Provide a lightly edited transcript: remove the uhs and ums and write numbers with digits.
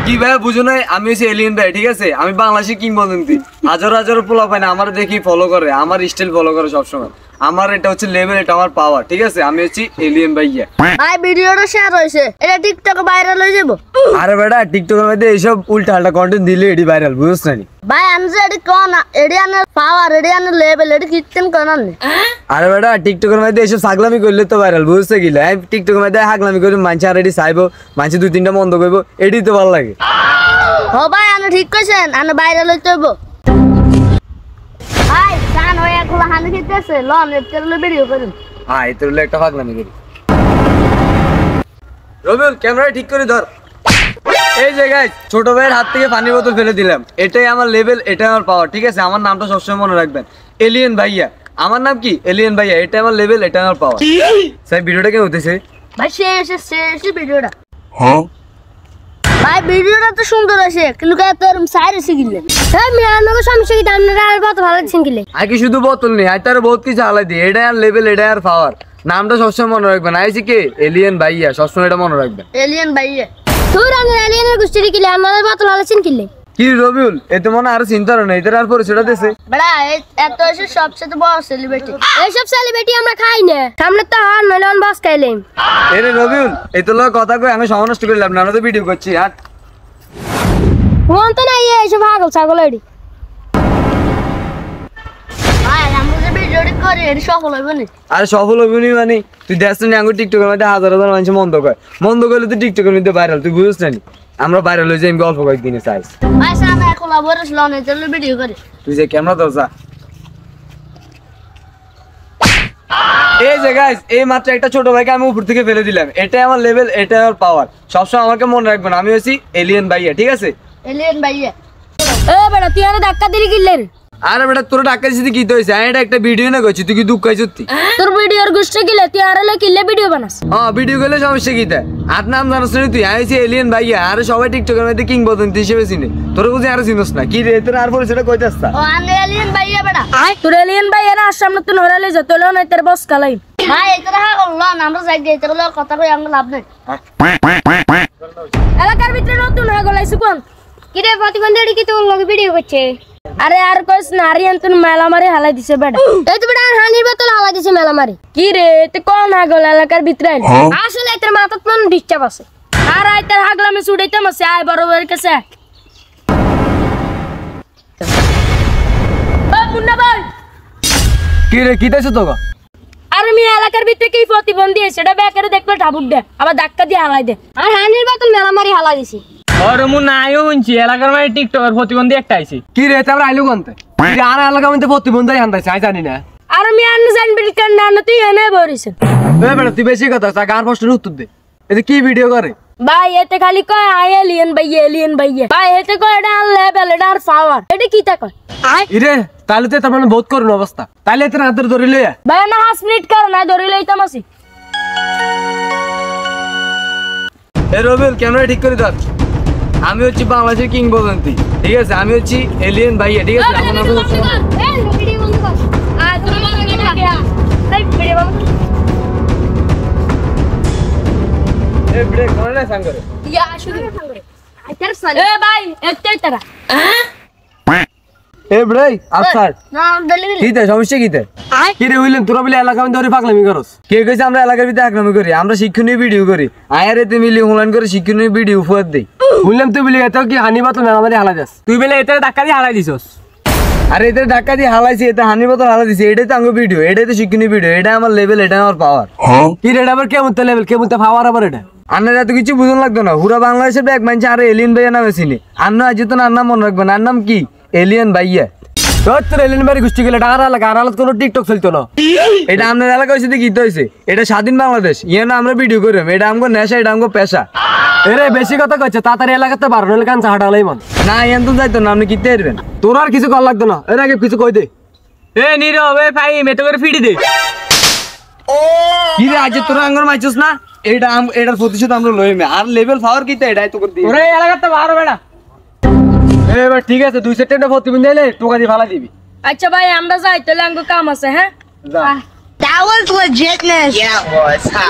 কি ভাই বুঝো না, আমি হচ্ছে এলিয়েন ভাই, ঠিক আছে? আমি বাংলাদেশি কিংবদন্তি, হাজার হাজার পোলা পাই না আমার দেখি ফলো করে, আমার স্টাইল ফলো করে সবসময়। আমার এটা হচ্ছে লেভেল, এটা আমার পাওয়ার, ঠিক আছে? আমি হচ্ছি এলিয়েন ভাইয়া। ভাই ভিডিওটা শেয়ার হয়েছে, এটা টিকটকে ভাইরাল হয়ে যাবো। আরে বেটা টিকটকের মধ্যে এইসব উল্টা আল্টা কন্টেন্ট দিলে এটি ভাইরাল, বুঝছ না? ভাই আমি যে এটি কোন এটি আনার পাওয়ার, এটি আনার লেভেল, এটি কীর্তন কোন আনলে। আরে বেটা টিকটকের মধ্যে এইসব ছাগলামি করলে তো ভাইরাল, বুঝছে গিলা? টিকটকের মধ্যে হাগলামি করে মানুষ আর এটি চাইবো, মানুষ 2-3টা বন্ধ করবো, এটি তো ভালো লাগে। ও ভাই আপনি ঠিক কইছেন, আপনি ভাইরাল হইতে হইব। ভাই গান হয়ে একলা হানি খেতেছে, লন এর ভিডিও করুন। হ্যাঁ এই তো একটা হাগলামি করি। রবিউল ক্যামেরা ঠিক করে ধর। এই যে গাইস, ছোট ভাইয়ের হাত থেকে পানির বোতল ফেলে দিলাম, এটাই আমার লেভেল, এটাই আমার পাওয়ার, ঠিক আছে? আমার নামটা সবসময় মনে রাখবেন, এলিয়েন ভাইয়া। আমার নাম কি? এলিয়েন ভাইয়া। এটা আমার লেভেল, এটা আমার পাওয়ার। স্যার ভিডিওটা কেমন হতেছে ভাই? শেষ ভিডিওটা। হ্যাঁ ভাই ভিডিওটা তো সুন্দর আছে, কিন্তু তোর সাইড এসে গিলে হ্যাঁ মিয়ানগর সমস্যা কি আপনারা আর কত ভালো দিছেন গিলে। আর কি শুধু বোতল নেই, আর তার বহুত কিছু আলাই দিই। এটাই আর লেভেল, এটাই আর পাওয়ার। নামটা সবসময় মনে রাখবেন, আইছি কে? এলিয়েন ভাইয়া, সবসময় এটা মনে রাখবেন। এলিয়েন ভাইয়া। তোর আমরা এলিয়েনের গোষ্ঠী কিলে আমাদের বোতল আলাইছেন কিলে। কি রবিউল, এতে মনে আর চিন্তা নেই, এদের আর পরিচয়টা দিছে। বড়া এত এসে সবচেয়ে বড় সেলিব্রিটি, এইসব সেলিব্রিটি আমরা খাই না, সামনে তো আর নইলে অন বস খাইলেন। এরে রবিউল, এই তো লোক কথা কই আমি সময় নষ্ট করলাম না, আমরা তো ভিডিও করছি। হাট মন তো নাই এইসব পাগল ছাগল এডি। ভাই আমরা যে ভিডিওটি করি এটি সফল হইব না। আরে সফল হইব নি মানে? তুই দেখছ না আঙ্গুর টিকটকের মধ্যে হাজার হাজার মানুষ মন্দ করলে তো টিকটকের মধ্যে ভাইরাল, তুই বুঝছ না? আমরা ভাইরাল হয়ে যাই আমি অল্প কয়েকদিনে চাইছ। ভাই সামনে একলা বড় লনে চলে ভিডিও করি। তুই যে ক্যামেরা ধর যা। এই যে গাইস, এই মাত্র একটা ছোট ভাইকে আমি উপর থেকে ফেলে দিলাম, এটাই আমার লেভেল, এটাই আমার পাওয়ার। সবসময় আমাকে মনে রাখবেন, আমি হচ্ছি এলিয়েন ভাইয়া, ঠিক আছে? এলিয়েন ভাইয়া। এ বেটা তুই আরে ধাক্কা দিলি কিলে রে? আরে বেটা তোর টাকা দিতে কি তো হইছে? আমি এটা একটা ভিডিও না করছি, তুই কি দুঃখ খাইছ? তোর ভিডিওর গোষ্ঠী কিলে তুই আরে লে কিলে ভিডিও বানাস? হ্যাঁ ভিডিও করলে সমস্যা কি? আর নাম জানাস না তুই? আইছি এলিয়েন ভাইয়া, আরে সবাই টিকটকের মধ্যে কিংবদন্তি হিসেবে চিনে, তোর বুঝি আর চিনস না? কি রে তোর আর পরিচয়টা কইতাছ না? ও আমি এলিয়েন ভাইয়া বেটা। তোর এলিয়েন ভাইয়া না সামনে তুই নরালে যা, তোর না তোর বস কালাই। ভাই এটা হা লন আমরা যাই গে, তোর লগ কথা কই আমরা লাভ নাই। এলাকার ভিতরে নতুন হয়ে গলাইছ কোন? কি রে প্রতিবন্ধী কি তোর লগ ভিডিও করছে? আরে আর কইস না, আরিয়ান তুই মেলা মারি হালাই দিছে বেটা। এই তো বেটা হানির বোতল হালাই দিছে মেলা মারি। কি রে তুই কোন হাগল এলাকার ভিতরে? আসলে তোর মাথাত কোন ডিস্টার্ব আছে? আর আই তোর হাগলামে ছুড়াইতাম আছে, আয় বড় কাছে। ও মুন্না ভাই, কি রে কি তাইছ তো? আর আমি এলাকার ভিতরে কি প্রতিবন্ধী সেটা বেকারে দেখলে ঠাবুক দে, আবার ধাক্কা দিয়ে হালাই দে। আর হানির বোতল মেলা মারি হালাই দিছি। আরে মু নাইও শুনছি এলাকার মানে টিকটকের প্রতিবন্ধী একটা আইছে। কি রে আমরা আইলু কোনতে? আর এলাকার মধ্যে প্রতিবন্ধী হান্দাইছে, আই জানি না। আর আমি আন্ন জানবি কেন না, তুই এনে বরিস। এ বেটা তুই বেশি কথা তা গান প্রশ্নের উত্তর দে। এটা কি ভিডিও করে? ভাই এতে খালি কয় আই এলিয়েন ভাইয়া, এলিয়েন ভাইয়া। ভাই এতে কয় এটা লেভেল, এটা আর পাওয়ার। এটা কি তা কয়? ইরে তাহলে তো তার মানে বহুত করুন অবস্থা, তাহলে এত রাতের ধরে লইয়া ভাই না 5 মিনিট কর না ধরে লইতাম আসি। এ রবিউল ক্যামেরা ঠিক করে ধর। আমি হচ্ছি বাংলাদেশের কিংবদন্তি, ঠিক আছে? আমি হচ্ছি এলিয়েন ভাইয়া, ঠিক আছে? আমার নাম হচ্ছে এই ভিডিও বন্ধ কর। আয় তুমি বন্ধ কর গিয়া। এই ভিডিও বন্ধ কর। এ ব্রেক করে না সাঙ্গরে। ইয়া শুরু করে। আইতার সালে। এ ভাই এতই তারা। এ ব্রেক আফসার না ডেলিভারি। কি তে সমস্যা কি তে? কি রে হইলেন তোরা বলে এলাকা মধ্যে পাগলামি করস? কে কইছে আমরা এলাকার ভিতরে পাগলামি করি? আমরা শিক্ষণীয় ভিডিও করি, আয়ার এতে মিলি হুলান করে শিক্ষণীয় ভিডিও উপহার দেই। বললাম তুই বলি এত কি হানি বোতল মেলা মারি হালাই যাস? তুই বলে এতে ধাক্কা দিয়ে হালাই দিছস। আরে এতে ধাক্কা দিয়ে হালাইছি, এতে হানি বোতল হালাই দিছি, এটাই তো আমার ভিডিও, এটাই তো শিক্ষণীয় ভিডিও, এটা আমার লেভেল, এটা আমার পাওয়ার। কি রে আবার কেমন তে লেভেল, কেমন তে পাওয়ার আবার এটা? আন্নার এত কিছু বুঝুন লাগতো না, পুরা বাংলাদেশের ব্যাগ মানছে আর এলিয়েন ভাইয়া নামে চিনি। আন্না আজ তো নাম মনে রাখবেন, আর নাম কি? এলিয়েন ভাইয়া। তোর এলিয়েন বাড়ি গোষ্ঠী গেলে টাকা লাগা, আর আলাদা কোনো টিকটক চলতো না। এটা আপনার এলাকা হয়েছে কি হয়েছে? এটা স্বাধীন বাংলাদেশ, ইয়ে না আমরা ভিডিও করি, এটা আমগো নেশা, এটা আমগো পেশা। এরে বেশি কথা কইছে, তাড়াতাড়ি এলাকাতে পারো নইলে কান হাঁটালাই মন। না এন তো যাইতো না, আপনি কিনতে পারবেন? তোর আর কিছু কর লাগতো না, এর আগে কিছু কই দে। এ নীরব এ ভাই মেটো করে ফিডি দে। কি রে আজ তোরা আঙ্গর মাইছস না? এটার প্রতিশোধ আমরা লইমে, আর লেভেল পাওয়ার কিতে এটাই তো করে দিই। ওরে এলাকাতে বারো বেড়া। এবার ঠিক আছে 2 সেকেন্ডে প্রতিবন্ধী এলে টোকা দিয়ে ফালা দিবি। আচ্ছা ভাই আমরা যাই, তাহলে আঙ্গো কাম আছে। হ্যাঁ যা। That was legitness. Yeah, it was. Ha.